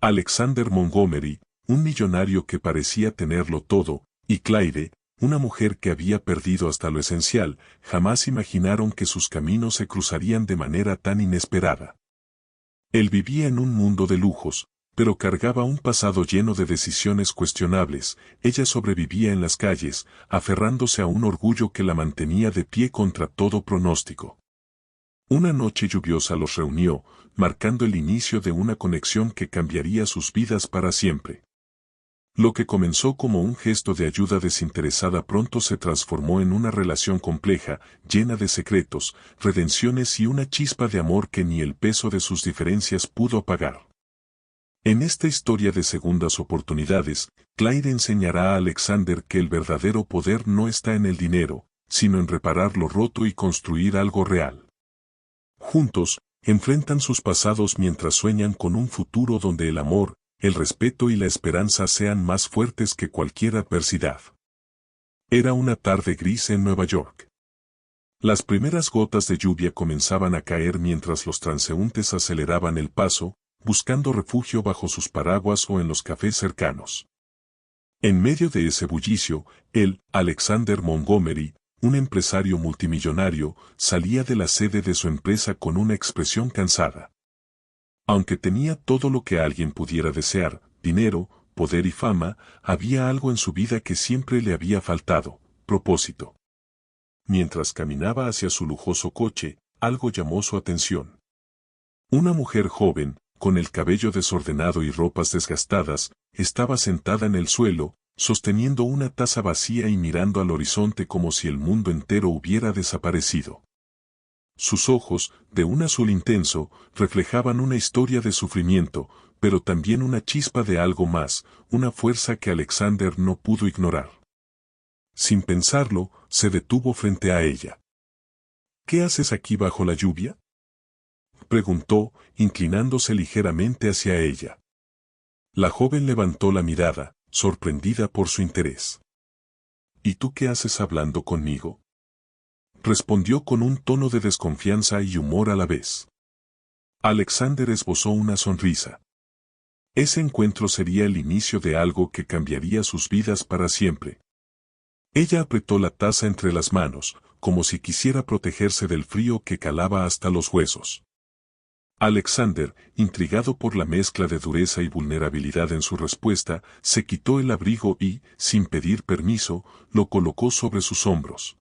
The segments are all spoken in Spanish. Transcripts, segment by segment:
Alexander Montgomery, un millonario que parecía tenerlo todo, y Claire, una mujer que había perdido hasta lo esencial, jamás imaginaron que sus caminos se cruzarían de manera tan inesperada. Él vivía en un mundo de lujos, pero cargaba un pasado lleno de decisiones cuestionables. Ella sobrevivía en las calles, aferrándose a un orgullo que la mantenía de pie contra todo pronóstico. Una noche lluviosa los reunió, marcando el inicio de una conexión que cambiaría sus vidas para siempre. Lo que comenzó como un gesto de ayuda desinteresada pronto se transformó en una relación compleja, llena de secretos, redenciones y una chispa de amor que ni el peso de sus diferencias pudo apagar. En esta historia de segundas oportunidades, Claire enseñará a Alexander que el verdadero poder no está en el dinero, sino en reparar lo roto y construir algo real. Juntos, enfrentan sus pasados mientras sueñan con un futuro donde el amor, el respeto y la esperanza sean más fuertes que cualquier adversidad. Era una tarde gris en Nueva York. Las primeras gotas de lluvia comenzaban a caer mientras los transeúntes aceleraban el paso, buscando refugio bajo sus paraguas o en los cafés cercanos. En medio de ese bullicio, Alexander Montgomery, un empresario multimillonario, salía de la sede de su empresa con una expresión cansada. Aunque tenía todo lo que alguien pudiera desear, dinero, poder y fama, había algo en su vida que siempre le había faltado: propósito. Mientras caminaba hacia su lujoso coche, algo llamó su atención. Una mujer joven, con el cabello desordenado y ropas desgastadas, estaba sentada en el suelo, sosteniendo una taza vacía y mirando al horizonte como si el mundo entero hubiera desaparecido. Sus ojos, de un azul intenso, reflejaban una historia de sufrimiento, pero también una chispa de algo más, una fuerza que Alexander no pudo ignorar. Sin pensarlo, se detuvo frente a ella. ¿Qué haces aquí bajo la lluvia?, preguntó, inclinándose ligeramente hacia ella. La joven levantó la mirada, sorprendida por su interés. ¿Y tú qué haces hablando conmigo?, respondió con un tono de desconfianza y humor a la vez. Alexander esbozó una sonrisa. Ese encuentro sería el inicio de algo que cambiaría sus vidas para siempre. Ella apretó la taza entre las manos, como si quisiera protegerse del frío que calaba hasta los huesos. Alexander, intrigado por la mezcla de dureza y vulnerabilidad en su respuesta, se quitó el abrigo y, sin pedir permiso, lo colocó sobre sus hombros.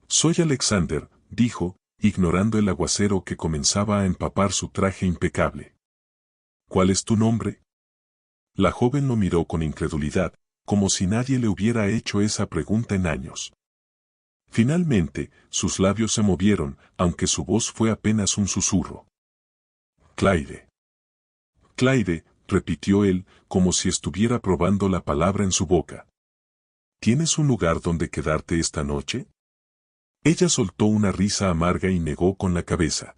«Soy Alexander», dijo, ignorando el aguacero que comenzaba a empapar su traje impecable. «¿Cuál es tu nombre?». La joven lo miró con incredulidad, como si nadie le hubiera hecho esa pregunta en años. Finalmente, sus labios se movieron, aunque su voz fue apenas un susurro. «Claire». «Claire», repitió él, como si estuviera probando la palabra en su boca. «¿Tienes un lugar donde quedarte esta noche?». Ella soltó una risa amarga y negó con la cabeza.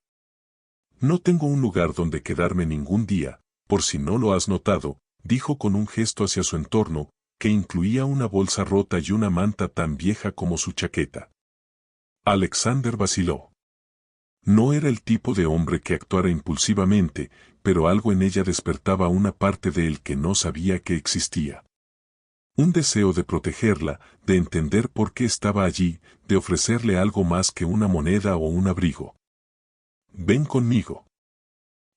«No tengo un lugar donde quedarme ningún día, por si no lo has notado», dijo con un gesto hacia su entorno, que incluía una bolsa rota y una manta tan vieja como su chaqueta. Alexander vaciló. No era el tipo de hombre que actuara impulsivamente, pero algo en ella despertaba una parte de él que no sabía que existía. Un deseo de protegerla, de entender por qué estaba allí, de ofrecerle algo más que una moneda o un abrigo. «Ven conmigo.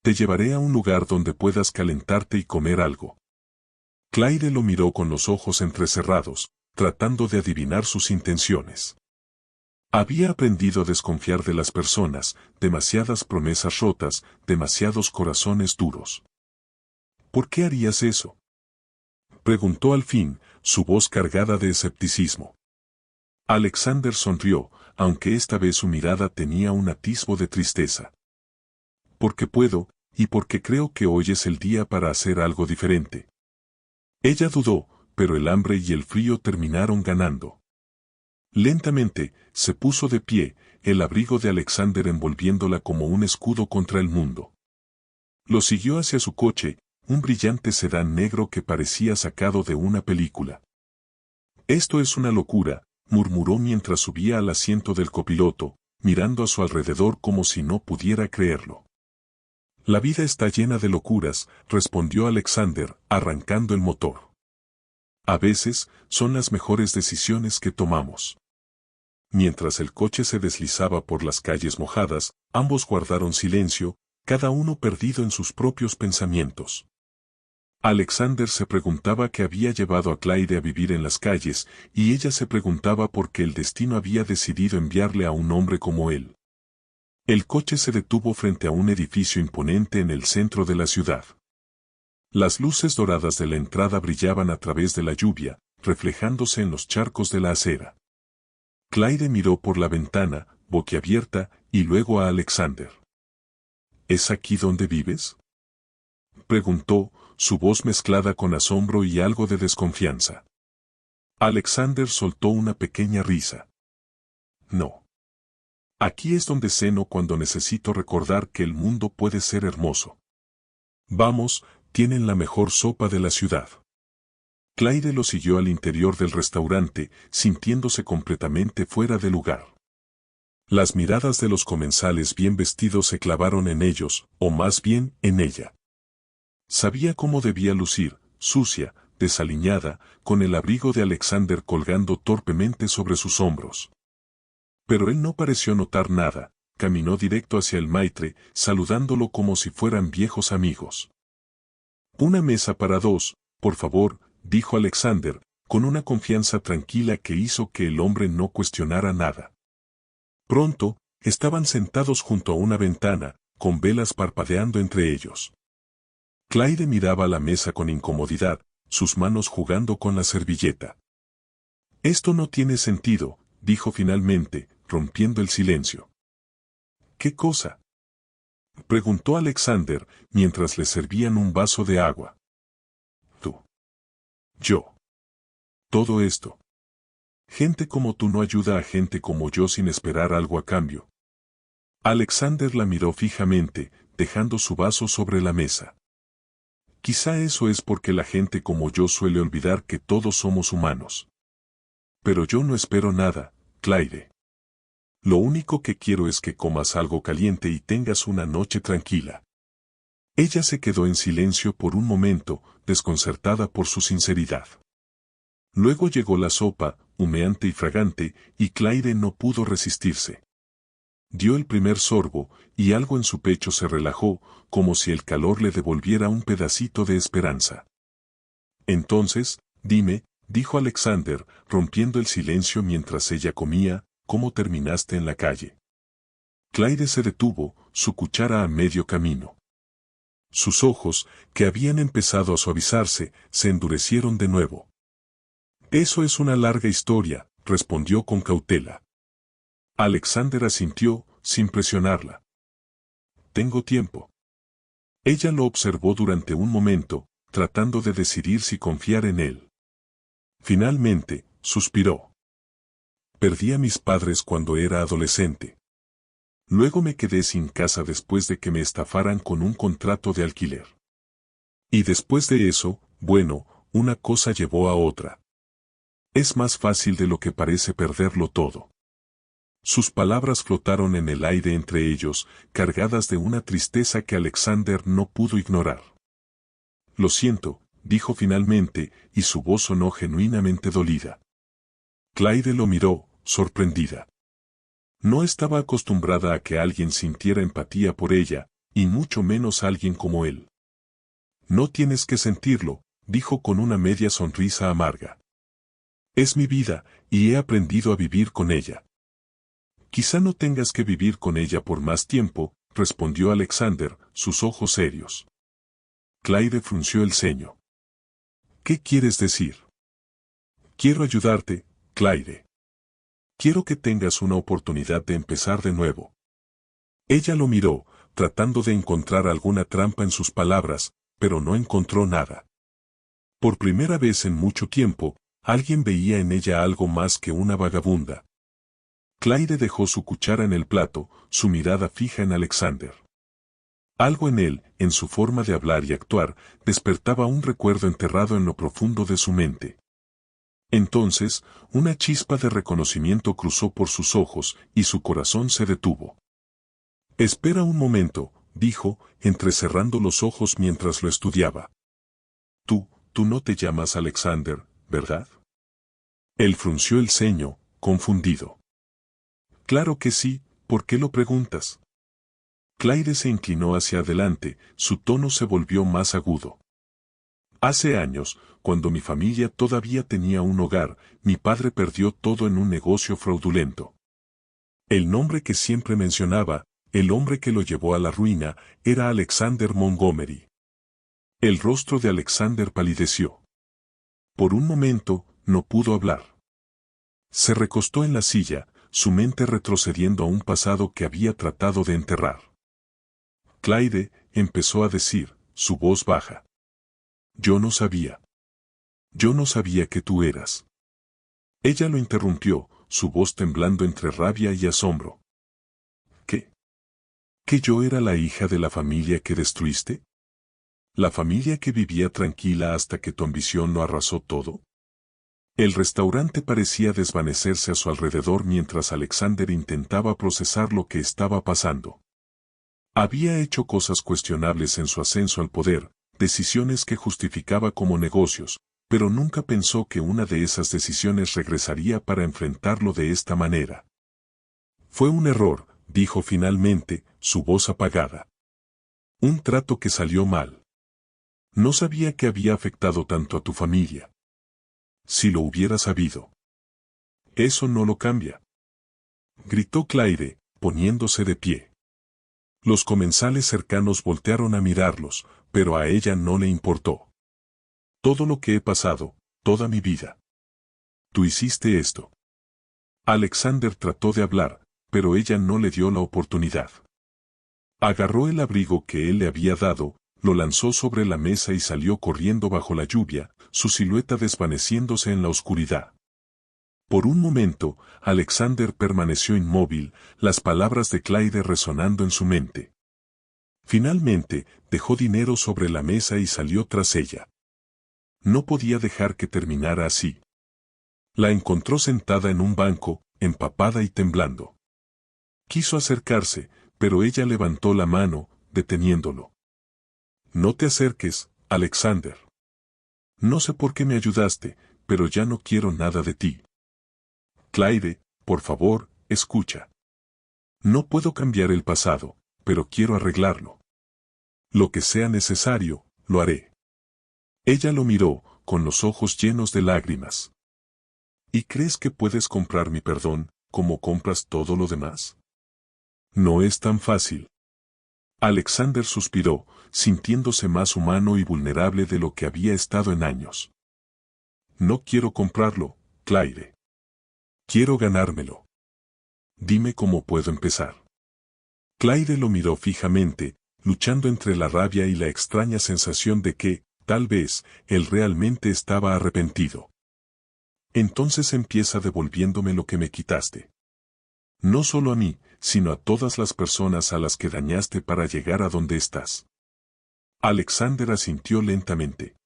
Te llevaré a un lugar donde puedas calentarte y comer algo». Claire lo miró con los ojos entrecerrados, tratando de adivinar sus intenciones. Había aprendido a desconfiar de las personas, demasiadas promesas rotas, demasiados corazones duros. «¿Por qué harías eso?», preguntó al fin, su voz cargada de escepticismo. Alexander sonrió, aunque esta vez su mirada tenía un atisbo de tristeza. «Porque puedo, y porque creo que hoy es el día para hacer algo diferente». Ella dudó, pero el hambre y el frío terminaron ganando. Lentamente, se puso de pie, el abrigo de Alexander envolviéndola como un escudo contra el mundo. Lo siguió hacia su coche, un brillante sedán negro que parecía sacado de una película. «Esto es una locura», murmuró mientras subía al asiento del copiloto, mirando a su alrededor como si no pudiera creerlo. La vida está llena de locuras, respondió Alexander, arrancando el motor. A veces, son las mejores decisiones que tomamos. Mientras el coche se deslizaba por las calles mojadas, ambos guardaron silencio, cada uno perdido en sus propios pensamientos. Alexander se preguntaba qué había llevado a Clyde a vivir en las calles, y ella se preguntaba por qué el destino había decidido enviarle a un hombre como él. El coche se detuvo frente a un edificio imponente en el centro de la ciudad. Las luces doradas de la entrada brillaban a través de la lluvia, reflejándose en los charcos de la acera. Clyde miró por la ventana, boquiabierta, y luego a Alexander. ¿Es aquí donde vives?, preguntó, su voz mezclada con asombro y algo de desconfianza. Alexander soltó una pequeña risa. No. Aquí es donde ceno cuando necesito recordar que el mundo puede ser hermoso. Vamos, tienen la mejor sopa de la ciudad. Clyde lo siguió al interior del restaurante, sintiéndose completamente fuera de lugar. Las miradas de los comensales bien vestidos se clavaron en ellos, o más bien, en ella. Sabía cómo debía lucir, sucia, desaliñada, con el abrigo de Alexander colgando torpemente sobre sus hombros. Pero él no pareció notar nada, caminó directo hacia el maitre, saludándolo como si fueran viejos amigos. «Una mesa para dos, por favor», dijo Alexander, con una confianza tranquila que hizo que el hombre no cuestionara nada. Pronto, estaban sentados junto a una ventana, con velas parpadeando entre ellos. Clyde miraba la mesa con incomodidad, sus manos jugando con la servilleta. «Esto no tiene sentido», dijo finalmente, rompiendo el silencio. «¿Qué cosa?», preguntó Alexander, mientras le servían un vaso de agua. «Tú. Yo. Todo esto. Gente como tú no ayuda a gente como yo sin esperar algo a cambio». Alexander la miró fijamente, dejando su vaso sobre la mesa. «Quizá eso es porque la gente como yo suele olvidar que todos somos humanos. Pero yo no espero nada, Clyde. Lo único que quiero es que comas algo caliente y tengas una noche tranquila». Ella se quedó en silencio por un momento, desconcertada por su sinceridad. Luego llegó la sopa, humeante y fragante, y Clyde no pudo resistirse. Dio el primer sorbo, y algo en su pecho se relajó, como si el calor le devolviera un pedacito de esperanza. «Entonces, dime», dijo Alexander, rompiendo el silencio mientras ella comía, «¿cómo terminaste en la calle?». Clyde se detuvo, su cuchara a medio camino. Sus ojos, que habían empezado a suavizarse, se endurecieron de nuevo. «Eso es una larga historia», respondió con cautela. Alexander asintió, sin presionarla. «Tengo tiempo». Ella lo observó durante un momento, tratando de decidir si confiar en él. Finalmente, suspiró. «Perdí a mis padres cuando era adolescente. Luego me quedé sin casa después de que me estafaran con un contrato de alquiler. Y después de eso, bueno, una cosa llevó a otra. Es más fácil de lo que parece perderlo todo». Sus palabras flotaron en el aire entre ellos, cargadas de una tristeza que Alexander no pudo ignorar. «Lo siento», dijo finalmente, y su voz sonó genuinamente dolida. Clyde lo miró, sorprendida. No estaba acostumbrada a que alguien sintiera empatía por ella, y mucho menos alguien como él. «No tienes que sentirlo», dijo con una media sonrisa amarga. «Es mi vida, y he aprendido a vivir con ella». «Quizá no tengas que vivir con ella por más tiempo», respondió Alexander, sus ojos serios. Clyde frunció el ceño. «¿Qué quieres decir?». «Quiero ayudarte, Clyde. Quiero que tengas una oportunidad de empezar de nuevo». Ella lo miró, tratando de encontrar alguna trampa en sus palabras, pero no encontró nada. Por primera vez en mucho tiempo, alguien veía en ella algo más que una vagabunda. Clyde dejó su cuchara en el plato, su mirada fija en Alexander. Algo en él, en su forma de hablar y actuar, despertaba un recuerdo enterrado en lo profundo de su mente. Entonces, una chispa de reconocimiento cruzó por sus ojos, y su corazón se detuvo. «Espera un momento», dijo, entrecerrando los ojos mientras lo estudiaba. Tú no te llamas Alexander, ¿verdad? Él frunció el ceño, confundido. Claro que sí, ¿por qué lo preguntas? Claire se inclinó hacia adelante, su tono se volvió más agudo. Hace años, cuando mi familia todavía tenía un hogar, mi padre perdió todo en un negocio fraudulento. El nombre que siempre mencionaba, el hombre que lo llevó a la ruina, era Alexander Montgomery. El rostro de Alexander palideció. Por un momento, no pudo hablar. Se recostó en la silla, su mente retrocediendo a un pasado que había tratado de enterrar. Claire, empezó a decir, su voz baja. Yo no sabía. Yo no sabía que tú eras. Ella lo interrumpió, su voz temblando entre rabia y asombro. ¿Qué? ¿Que yo era la hija de la familia que destruiste? ¿La familia que vivía tranquila hasta que tu ambición lo arrasó todo? El restaurante parecía desvanecerse a su alrededor mientras Alexander intentaba procesar lo que estaba pasando. Había hecho cosas cuestionables en su ascenso al poder, decisiones que justificaba como negocios, pero nunca pensó que una de esas decisiones regresaría para enfrentarlo de esta manera. Fue un error, dijo finalmente, su voz apagada. Un trato que salió mal. No sabía que había afectado tanto a tu familia. Si lo hubiera sabido. Eso no lo cambia. Gritó Claire, poniéndose de pie. Los comensales cercanos voltearon a mirarlos, pero a ella no le importó. Todo lo que he pasado, toda mi vida. Tú hiciste esto. Alexander trató de hablar, pero ella no le dio la oportunidad. Agarró el abrigo que él le había dado, lo lanzó sobre la mesa y salió corriendo bajo la lluvia, su silueta desvaneciéndose en la oscuridad. Por un momento, Alexander permaneció inmóvil, las palabras de Claire resonando en su mente. Finalmente, dejó dinero sobre la mesa y salió tras ella. No podía dejar que terminara así. La encontró sentada en un banco, empapada y temblando. Quiso acercarse, pero ella levantó la mano, deteniéndolo. No te acerques, Alexander. No sé por qué me ayudaste, pero ya no quiero nada de ti. Claire, por favor, escucha. No puedo cambiar el pasado, pero quiero arreglarlo. Lo que sea necesario, lo haré. Ella lo miró, con los ojos llenos de lágrimas. ¿Y crees que puedes comprar mi perdón, como compras todo lo demás? No es tan fácil. Alexander suspiró, sintiéndose más humano y vulnerable de lo que había estado en años. No quiero comprarlo, Claire. Quiero ganármelo. Dime cómo puedo empezar. Claire lo miró fijamente, luchando entre la rabia y la extraña sensación de que, tal vez, él realmente estaba arrepentido. Entonces empieza devolviéndome lo que me quitaste. No solo a mí, sino a todas las personas a las que dañaste para llegar a donde estás. Alexander asintió lentamente.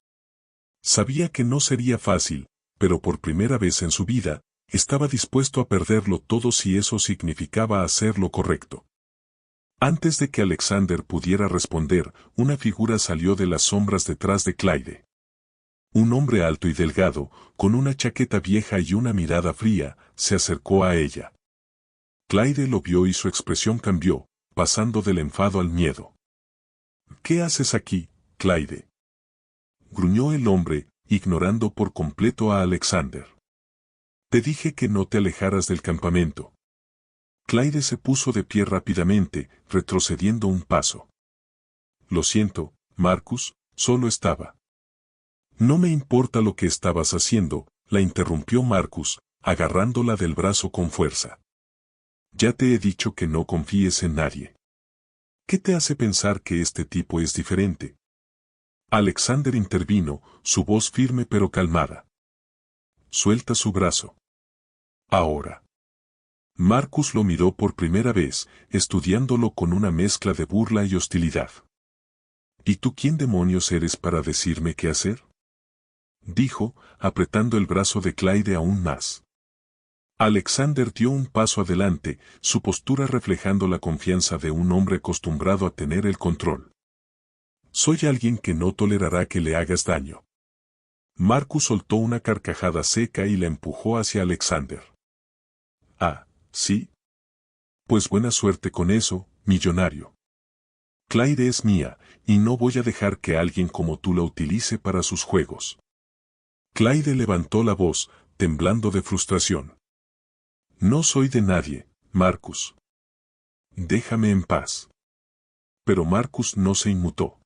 Sabía que no sería fácil, pero por primera vez en su vida, estaba dispuesto a perderlo todo si eso significaba hacer lo correcto. Antes de que Alexander pudiera responder, una figura salió de las sombras detrás de Claire. Un hombre alto y delgado, con una chaqueta vieja y una mirada fría, se acercó a ella. Claire lo vio y su expresión cambió, pasando del enfado al miedo. ¿Qué haces aquí, Claire? Gruñó el hombre, ignorando por completo a Alexander. Te dije que no te alejaras del campamento. Claire se puso de pie rápidamente, retrocediendo un paso. Lo siento, Marcus, solo estaba. No me importa lo que estabas haciendo, la interrumpió Marcus, agarrándola del brazo con fuerza. Ya te he dicho que no confíes en nadie. ¿Qué te hace pensar que este tipo es diferente? Alexander intervino, su voz firme pero calmada. Suelta su brazo. Ahora. Marcus lo miró por primera vez, estudiándolo con una mezcla de burla y hostilidad. ¿Y tú quién demonios eres para decirme qué hacer? Dijo, apretando el brazo de Claire aún más. Alexander dio un paso adelante, su postura reflejando la confianza de un hombre acostumbrado a tener el control. Soy alguien que no tolerará que le hagas daño. Marcus soltó una carcajada seca y la empujó hacia Alexander. Ah, ¿sí? Pues buena suerte con eso, millonario. Claire es mía, y no voy a dejar que alguien como tú la utilice para sus juegos. Claire levantó la voz, temblando de frustración. No soy de nadie, Marcus. Déjame en paz. Pero Marcus no se inmutó.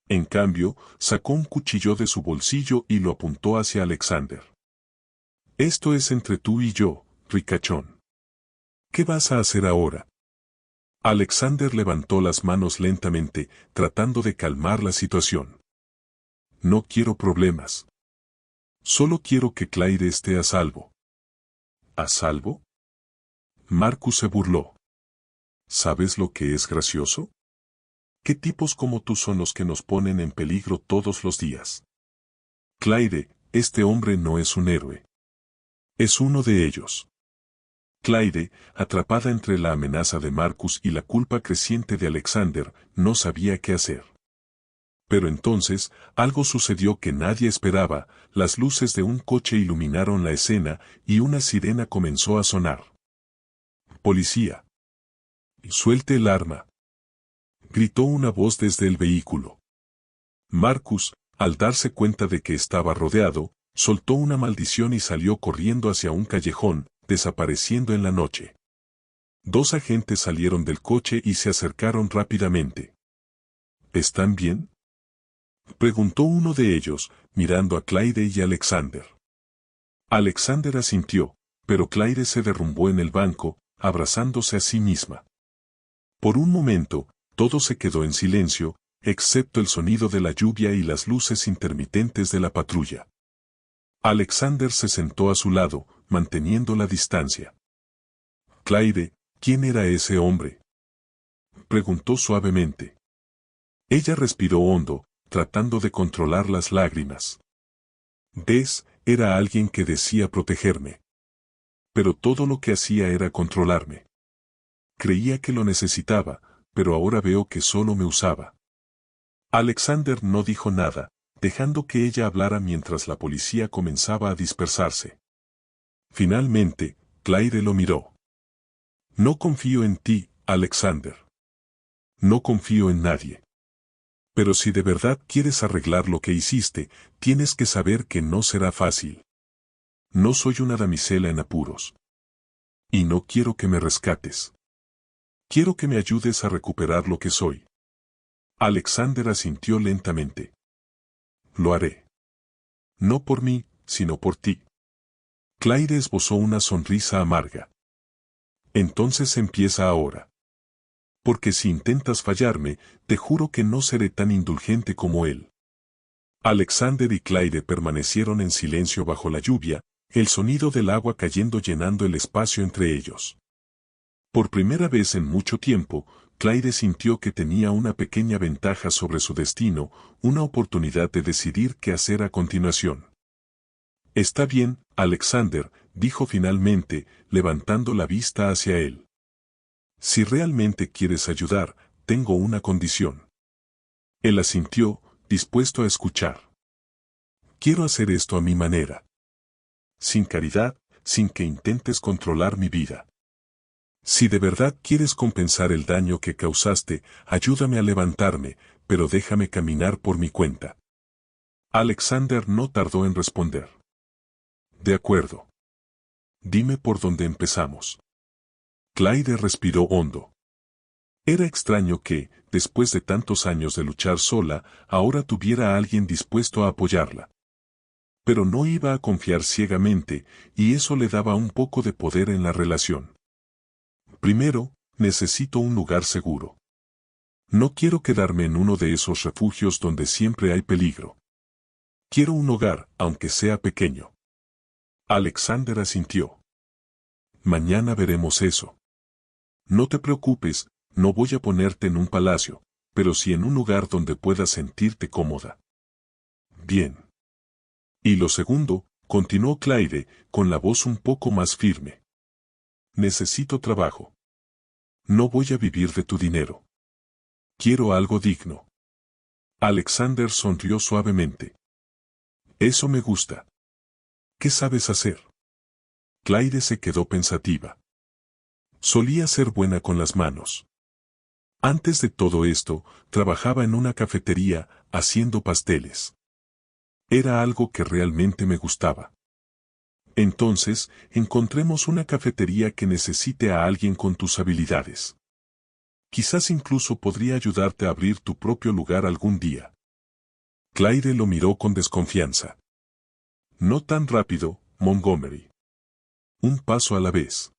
En cambio, sacó un cuchillo de su bolsillo y lo apuntó hacia Alexander. Esto es entre tú y yo, ricachón. ¿Qué vas a hacer ahora? Alexander levantó las manos lentamente, tratando de calmar la situación. No quiero problemas. Solo quiero que Claire esté a salvo. ¿A salvo? Marcus se burló. ¿Sabes lo que es gracioso? ¿Qué tipos como tú son los que nos ponen en peligro todos los días? Claire, este hombre no es un héroe. Es uno de ellos. Claire, atrapada entre la amenaza de Marcus y la culpa creciente de Alexander, no sabía qué hacer. Pero entonces, algo sucedió que nadie esperaba, las luces de un coche iluminaron la escena y una sirena comenzó a sonar. ¡Policía! ¡Suelte el arma! Gritó una voz desde el vehículo. Marcus, al darse cuenta de que estaba rodeado, soltó una maldición y salió corriendo hacia un callejón, desapareciendo en la noche. Dos agentes salieron del coche y se acercaron rápidamente. ¿Están bien?, preguntó uno de ellos, mirando a Claire y Alexander. Alexander asintió, pero Claire se derrumbó en el banco, abrazándose a sí misma. Por un momento, todo se quedó en silencio, excepto el sonido de la lluvia y las luces intermitentes de la patrulla. Alexander se sentó a su lado, manteniendo la distancia. Claire, ¿quién era ese hombre?, preguntó suavemente. Ella respiró hondo, tratando de controlar las lágrimas. Des, era alguien que decía protegerme. Pero todo lo que hacía era controlarme. Creía que lo necesitaba, pero ahora veo que solo me usaba. Alexander no dijo nada, dejando que ella hablara mientras la policía comenzaba a dispersarse. Finalmente, Claire lo miró. No confío en ti, Alexander. No confío en nadie. Pero si de verdad quieres arreglar lo que hiciste, tienes que saber que no será fácil. No soy una damisela en apuros. Y no quiero que me rescates. Quiero que me ayudes a recuperar lo que soy. Alexander asintió lentamente. Lo haré. No por mí, sino por ti. Claire esbozó una sonrisa amarga. Entonces empieza ahora. Porque si intentas fallarme, te juro que no seré tan indulgente como él. Alexander y Claire permanecieron en silencio bajo la lluvia, el sonido del agua cayendo llenando el espacio entre ellos. Por primera vez en mucho tiempo, Claire sintió que tenía una pequeña ventaja sobre su destino, una oportunidad de decidir qué hacer a continuación. Está bien, Alexander, dijo finalmente, levantando la vista hacia él. Si realmente quieres ayudar, tengo una condición. Él asintió, dispuesto a escuchar. Quiero hacer esto a mi manera. Sin caridad, sin que intentes controlar mi vida. Si de verdad quieres compensar el daño que causaste, ayúdame a levantarme, pero déjame caminar por mi cuenta. Alexander no tardó en responder. De acuerdo. Dime por dónde empezamos. Claire respiró hondo. Era extraño que, después de tantos años de luchar sola, ahora tuviera a alguien dispuesto a apoyarla. Pero no iba a confiar ciegamente, y eso le daba un poco de poder en la relación. Primero, necesito un lugar seguro. No quiero quedarme en uno de esos refugios donde siempre hay peligro. Quiero un hogar, aunque sea pequeño. Alexander asintió. Mañana veremos eso. No te preocupes, no voy a ponerte en un palacio, pero sí en un lugar donde puedas sentirte cómoda. Bien. Y lo segundo, continuó Claire, con la voz un poco más firme. Necesito trabajo. No voy a vivir de tu dinero. Quiero algo digno. Alexander sonrió suavemente. Eso me gusta. ¿Qué sabes hacer? Claire se quedó pensativa. Solía ser buena con las manos. Antes de todo esto, trabajaba en una cafetería, haciendo pasteles. Era algo que realmente me gustaba. Entonces, encontremos una cafetería que necesite a alguien con tus habilidades. Quizás incluso podría ayudarte a abrir tu propio lugar algún día. Claire lo miró con desconfianza. No tan rápido, Montgomery. Un paso a la vez.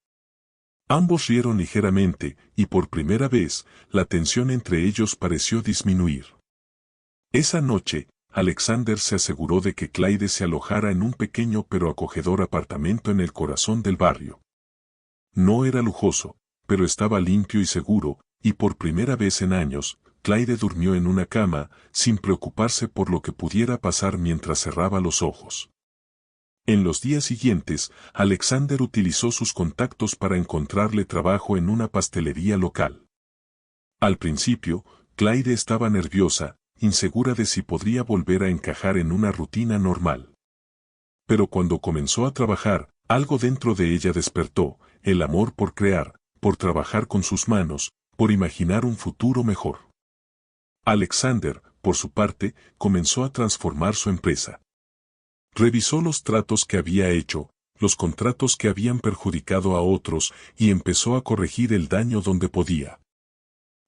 Ambos rieron ligeramente, y por primera vez, la tensión entre ellos pareció disminuir. Esa noche, Alexander se aseguró de que Claire se alojara en un pequeño pero acogedor apartamento en el corazón del barrio. No era lujoso, pero estaba limpio y seguro, y por primera vez en años, Claire durmió en una cama, sin preocuparse por lo que pudiera pasar mientras cerraba los ojos. En los días siguientes, Alexander utilizó sus contactos para encontrarle trabajo en una pastelería local. Al principio, Claire estaba nerviosa, insegura de si podría volver a encajar en una rutina normal. Pero cuando comenzó a trabajar, algo dentro de ella despertó, el amor por crear, por trabajar con sus manos, por imaginar un futuro mejor. Alexander, por su parte, comenzó a transformar su empresa. Revisó los tratos que había hecho, los contratos que habían perjudicado a otros, y empezó a corregir el daño donde podía.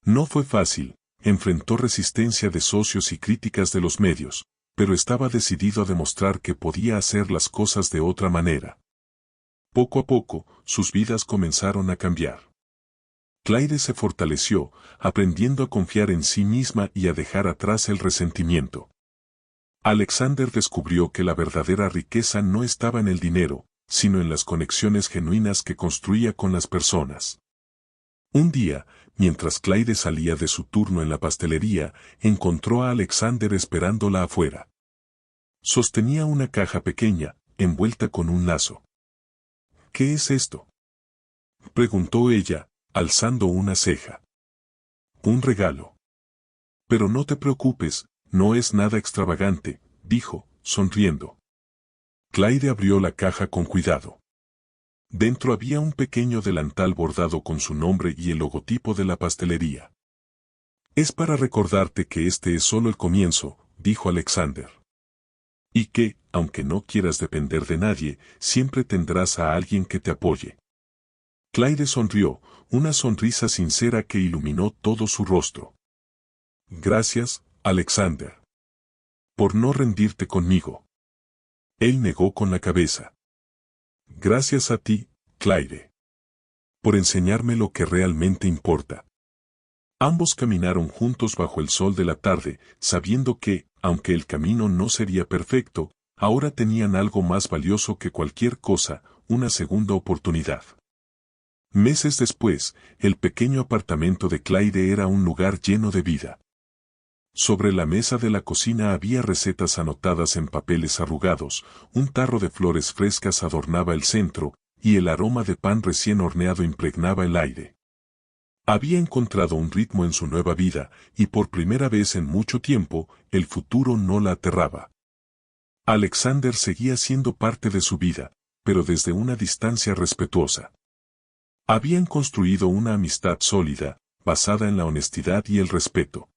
No fue fácil, enfrentó resistencia de socios y críticas de los medios, pero estaba decidido a demostrar que podía hacer las cosas de otra manera. Poco a poco, sus vidas comenzaron a cambiar. Claire se fortaleció, aprendiendo a confiar en sí misma y a dejar atrás el resentimiento. Alexander descubrió que la verdadera riqueza no estaba en el dinero, sino en las conexiones genuinas que construía con las personas. Un día, mientras Claire salía de su turno en la pastelería, encontró a Alexander esperándola afuera. Sostenía una caja pequeña, envuelta con un lazo. ¿Qué es esto?, preguntó ella, alzando una ceja. Un regalo. Pero no te preocupes, no es nada extravagante, dijo, sonriendo. Claire abrió la caja con cuidado. Dentro había un pequeño delantal bordado con su nombre y el logotipo de la pastelería. Es para recordarte que este es solo el comienzo, dijo Alexander. Y que, aunque no quieras depender de nadie, siempre tendrás a alguien que te apoye. Claire sonrió, una sonrisa sincera que iluminó todo su rostro. Gracias, Alexander. Por no rendirte conmigo. Él negó con la cabeza. Gracias a ti, Claire. Por enseñarme lo que realmente importa. Ambos caminaron juntos bajo el sol de la tarde, sabiendo que, aunque el camino no sería perfecto, ahora tenían algo más valioso que cualquier cosa, una segunda oportunidad. Meses después, el pequeño apartamento de Claire era un lugar lleno de vida. Sobre la mesa de la cocina había recetas anotadas en papeles arrugados, un tarro de flores frescas adornaba el centro, y el aroma de pan recién horneado impregnaba el aire. Había encontrado un ritmo en su nueva vida, y por primera vez en mucho tiempo, el futuro no la aterraba. Alexander seguía siendo parte de su vida, pero desde una distancia respetuosa. Habían construido una amistad sólida, basada en la honestidad y el respeto.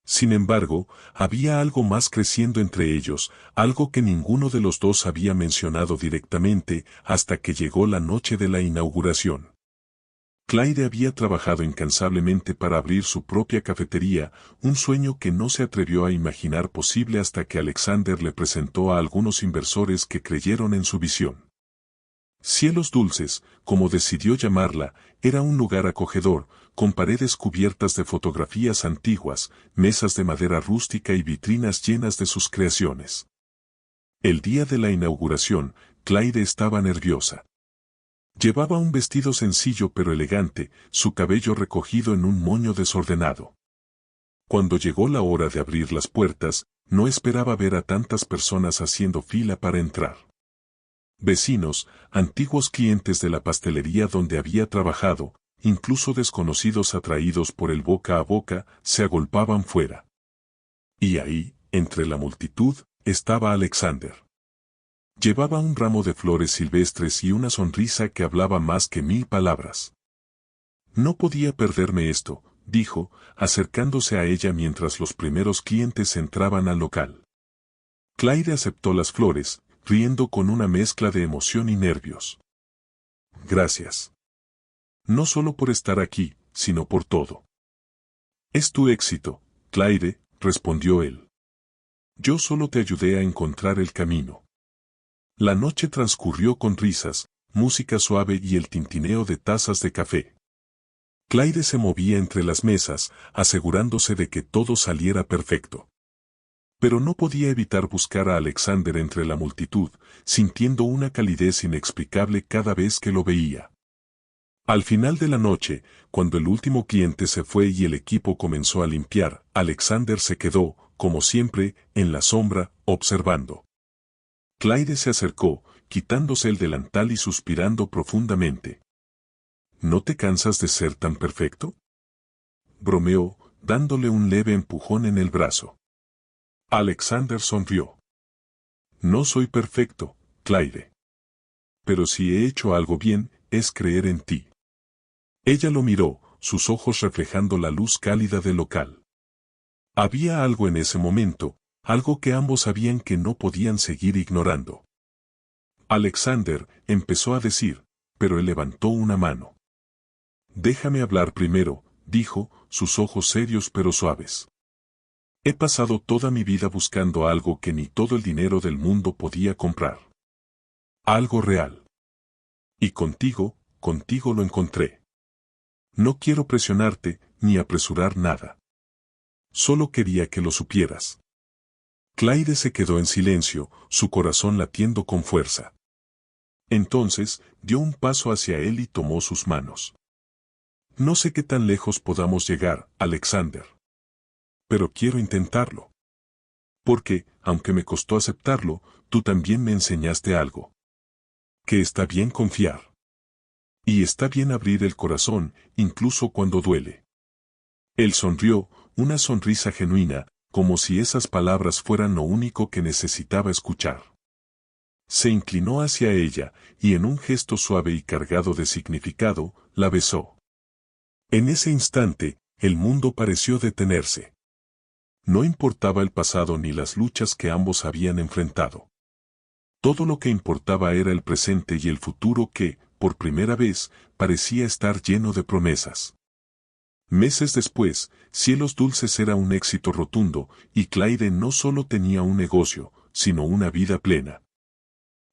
Sin embargo, había algo más creciendo entre ellos, algo que ninguno de los dos había mencionado directamente hasta que llegó la noche de la inauguración. Claire había trabajado incansablemente para abrir su propia cafetería, un sueño que no se atrevió a imaginar posible hasta que Alexander le presentó a algunos inversores que creyeron en su visión. Cielos Dulces, como decidió llamarla, era un lugar acogedor, con paredes cubiertas de fotografías antiguas, mesas de madera rústica y vitrinas llenas de sus creaciones. El día de la inauguración, Claire estaba nerviosa. Llevaba un vestido sencillo pero elegante, su cabello recogido en un moño desordenado. Cuando llegó la hora de abrir las puertas, no esperaba ver a tantas personas haciendo fila para entrar. Vecinos, antiguos clientes de la pastelería donde había trabajado, incluso desconocidos atraídos por el boca a boca, se agolpaban fuera. Y ahí, entre la multitud, estaba Alexander. Llevaba un ramo de flores silvestres y una sonrisa que hablaba más que 1000 palabras. No podía perderme esto, dijo, acercándose a ella mientras los primeros clientes entraban al local. Claire aceptó las flores, riendo con una mezcla de emoción y nervios. Gracias. No solo por estar aquí, sino por todo. Es tu éxito, Claire, respondió él. Yo solo te ayudé a encontrar el camino. La noche transcurrió con risas, música suave y el tintineo de tazas de café. Claire se movía entre las mesas, asegurándose de que todo saliera perfecto. Pero no podía evitar buscar a Alexander entre la multitud, sintiendo una calidez inexplicable cada vez que lo veía. Al final de la noche, cuando el último cliente se fue y el equipo comenzó a limpiar, Alexander se quedó, como siempre, en la sombra, observando. Claire se acercó, quitándose el delantal y suspirando profundamente. ¿No te cansas de ser tan perfecto?, bromeó, dándole un leve empujón en el brazo. Alexander sonrió. No soy perfecto, Claire. Pero si he hecho algo bien, es creer en ti. Ella lo miró, sus ojos reflejando la luz cálida del local. Había algo en ese momento, algo que ambos sabían que no podían seguir ignorando. Alexander empezó a decir, pero él levantó una mano. Déjame hablar primero, dijo, sus ojos serios pero suaves. He pasado toda mi vida buscando algo que ni todo el dinero del mundo podía comprar. Algo real. Y contigo lo encontré. No quiero presionarte, ni apresurar nada. Solo quería que lo supieras. Claire se quedó en silencio, su corazón latiendo con fuerza. Entonces, dio un paso hacia él y tomó sus manos. No sé qué tan lejos podamos llegar, Alexander. Pero quiero intentarlo. Porque, aunque me costó aceptarlo, tú también me enseñaste algo. Que está bien confiar. Y está bien abrir el corazón, incluso cuando duele. Él sonrió, una sonrisa genuina, como si esas palabras fueran lo único que necesitaba escuchar. Se inclinó hacia ella, y en un gesto suave y cargado de significado, la besó. En ese instante, el mundo pareció detenerse. No importaba el pasado ni las luchas que ambos habían enfrentado. Todo lo que importaba era el presente y el futuro que, por primera vez, parecía estar lleno de promesas. Meses después, Cielos Dulces era un éxito rotundo, y Claire no solo tenía un negocio, sino una vida plena.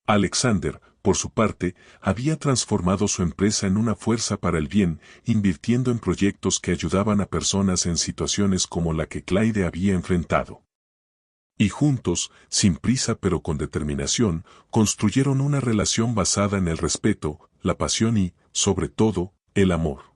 Alexander, por su parte, había transformado su empresa en una fuerza para el bien, invirtiendo en proyectos que ayudaban a personas en situaciones como la que Claire había enfrentado. Y juntos, sin prisa pero con determinación, construyeron una relación basada en el respeto, la pasión y, sobre todo, el amor.